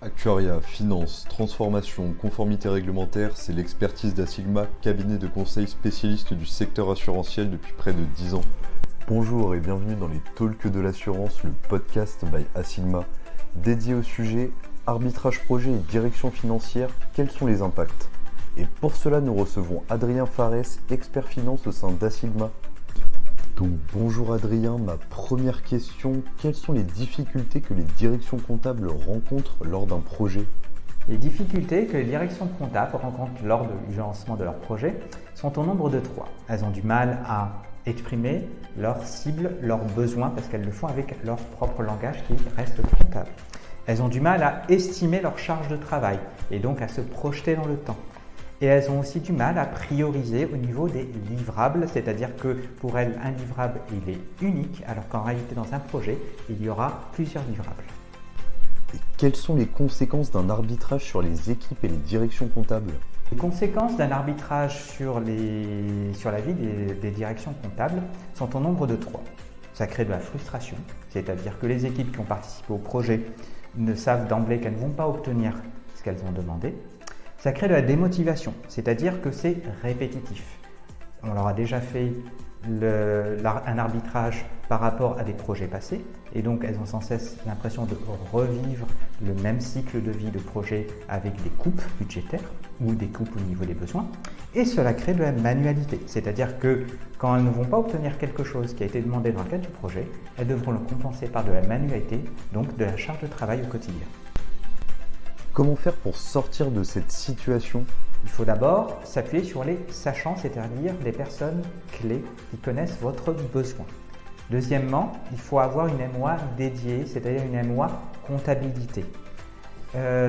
Actuaria, finance, transformation, conformité réglementaire, c'est l'expertise d'Asigma, cabinet de conseil spécialiste du secteur assurantiel depuis près de 10 ans. Bonjour et bienvenue dans les Talks de l'assurance, le podcast by Asigma, dédié au sujet arbitrage projet et direction financière, quels sont les impacts? Et pour cela, nous recevons Adrien Farès, expert finance au sein d'Asigma. Donc bonjour Adrien, ma première question, quelles sont les difficultés que les directions comptables rencontrent lors d'un projet? Les difficultés que les directions comptables rencontrent lors du lancement de leur projet sont au nombre de 3. Elles ont du mal à exprimer leurs cibles, leurs besoins, parce qu'elles le font avec leur propre langage qui reste comptable. Elles ont du mal à estimer leur charge de travail et donc à se projeter dans le temps. Et elles ont aussi du mal à prioriser au niveau des livrables, c'est-à-dire que pour elles, un livrable, il est unique, alors qu'en réalité, dans un projet, il y aura plusieurs livrables. Et quelles sont les conséquences d'un arbitrage sur les équipes et les directions comptables? Les conséquences d'un arbitrage sur la vie des directions comptables sont au nombre de 3. Ça crée de la frustration, c'est-à-dire que les équipes qui ont participé au projet ne savent d'emblée qu'elles ne vont pas obtenir ce qu'elles ont demandé. Ça crée de la démotivation, c'est-à-dire que c'est répétitif. On leur a déjà fait un arbitrage par rapport à des projets passés et donc elles ont sans cesse l'impression de revivre le même cycle de vie de projet avec des coupes budgétaires ou des coupes au niveau des besoins. Et cela crée de la manualité, c'est-à-dire que quand elles ne vont pas obtenir quelque chose qui a été demandé dans le cadre du projet, elles devront le compenser par de la manualité, donc de la charge de travail au quotidien. Comment faire pour sortir de cette situation? Il faut d'abord s'appuyer sur les sachants, c'est-à-dire les personnes clés qui connaissent votre besoin. Deuxièmement, il faut avoir une MOA dédiée, c'est-à-dire une MOA comptabilité.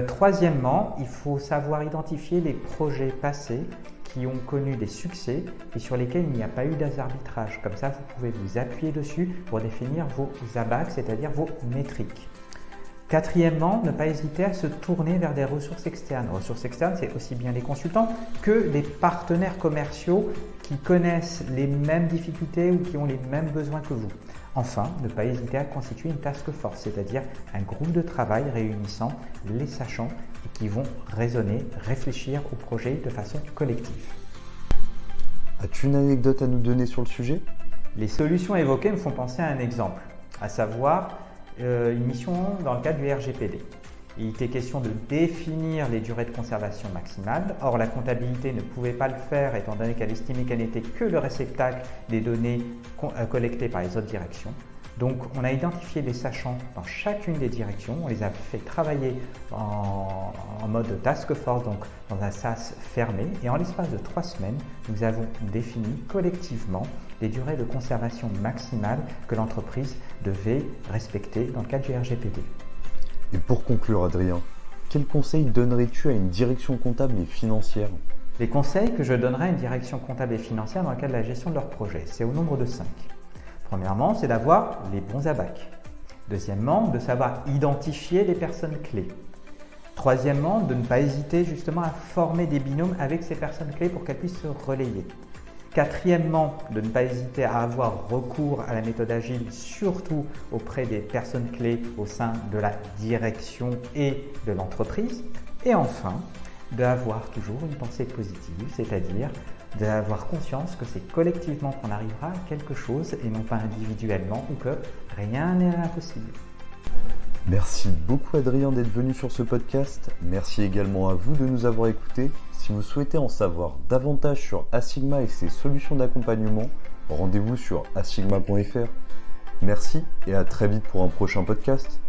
Troisièmement, il faut savoir identifier les projets passés qui ont connu des succès et sur lesquels il n'y a pas eu d'arbitrage. Comme ça, vous pouvez vous appuyer dessus pour définir vos ABAC, c'est-à-dire vos métriques. Quatrièmement, ne pas hésiter à se tourner vers des ressources externes. Ressources externes, c'est aussi bien les consultants que les partenaires commerciaux qui connaissent les mêmes difficultés ou qui ont les mêmes besoins que vous. Enfin, ne pas hésiter à constituer une task force, c'est-à-dire un groupe de travail réunissant les sachants et qui vont raisonner, réfléchir au projet de façon collective. As-tu une anecdote à nous donner sur le sujet? Les solutions évoquées me font penser à un exemple, à savoir une mission dans le cadre du RGPD. Il était question de définir les durées de conservation maximales. Or, la comptabilité ne pouvait pas le faire étant donné qu'elle estimait qu'elle n'était que le réceptacle des données collectées par les autres directions. Donc, on a identifié les sachants dans chacune des directions. On les a fait travailler en mode task force, donc dans un SAS fermé. Et en l'espace de 3 semaines, nous avons défini collectivement les durées de conservation maximales que l'entreprise devait respecter dans le cadre du RGPD. Et pour conclure, Adrien, quels conseils donnerais-tu à une direction comptable et financière? Les conseils que je donnerais à une direction comptable et financière dans le cadre de la gestion de leur projet, c'est au nombre de 5. Premièrement, c'est d'avoir les bons ABAC. Deuxièmement, de savoir identifier les personnes clés. Troisièmement, de ne pas hésiter justement à former des binômes avec ces personnes clés pour qu'elles puissent se relayer. Quatrièmement, de ne pas hésiter à avoir recours à la méthode agile, surtout auprès des personnes clés au sein de la direction et de l'entreprise. Et enfin, d'avoir toujours une pensée positive, c'est-à-dire d'avoir conscience que c'est collectivement qu'on arrivera à quelque chose et non pas individuellement ou que rien n'est impossible. Merci beaucoup Adrien d'être venu sur ce podcast. Merci également à vous de nous avoir écoutés. Si vous souhaitez en savoir davantage sur Asigma et ses solutions d'accompagnement, rendez-vous sur asigma.fr. Merci et à très vite pour un prochain podcast.